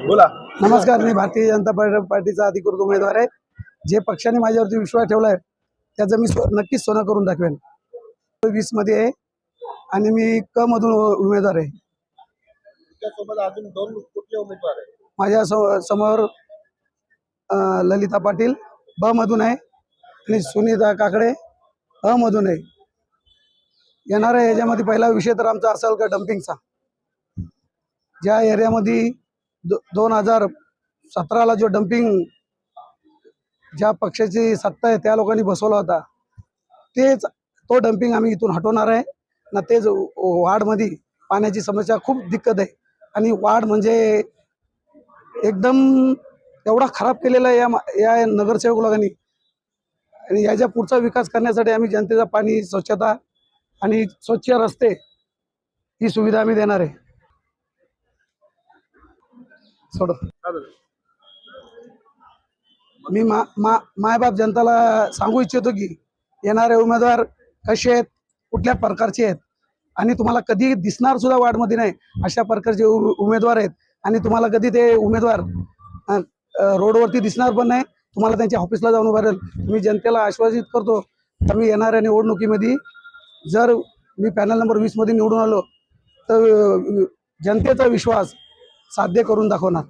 बोला. नमस्कार, मी भारतीय जनता पार्टीचा अधिकृत उमेदवार आहे. जे पक्षाने माझ्यावरती विश्वास ठेवलाय त्याचं मी नक्कीच सोनं करून दाखवेन. 20 मध्ये आहे आणि मी क मधून उमेदवार आहे. त्यासोबत अजून 2 कुठले उमेदवार आहेत? माझ्या समोर ललिता पाटील ब मधून आहे आणि सुनीता काकडे अ मधून आहे. येणाऱ्या याच्यामध्ये पहिला विषय तर आमचा असेल का डम्पिंगचा. ज्या एरियामध्ये 2017ला जो डम्पिंग ज्या पक्षाची सत्ता आहे त्या लोकांनी बसवला होता, तो डम्पिंग आम्ही इथून हटवणार आहे ना. तेच वार्डमध्ये पाण्याची समस्या खूप दिक्कत आहे आणि वार्ड म्हणजे एकदम एवढा खराब केलेला आहे या नगरसेवक लोकांनी. आणि याच्या पुढचा विकास करण्यासाठी आम्ही जनतेचा पाणी, स्वच्छता आणि स्वच्छ रस्ते ही सुविधा आम्ही देणार आहे. सोड मी मायबाप जनताला सांगू इच्छितो की येणारे उमेदवार कसे आहेत, कुठल्या प्रकारचे आहेत आणि तुम्हाला कधी दिसणार सुद्धा वार्डमध्ये नाही अशा प्रकारचे उमेदवार आहेत. आणि तुम्हाला कधी ते उमेदवार रोडवरती दिसणार पण नाही. तुम्हाला त्यांच्या ऑफिसला जाऊन उभा राहील. मी जनतेला आश्वासित करतो तर मी येणाऱ्या निवडणुकीमध्ये जर मी पॅनल नंबर 20 मध्ये निवडून आलो तर जनतेचा विश्वास साध्य करून दाखवणार.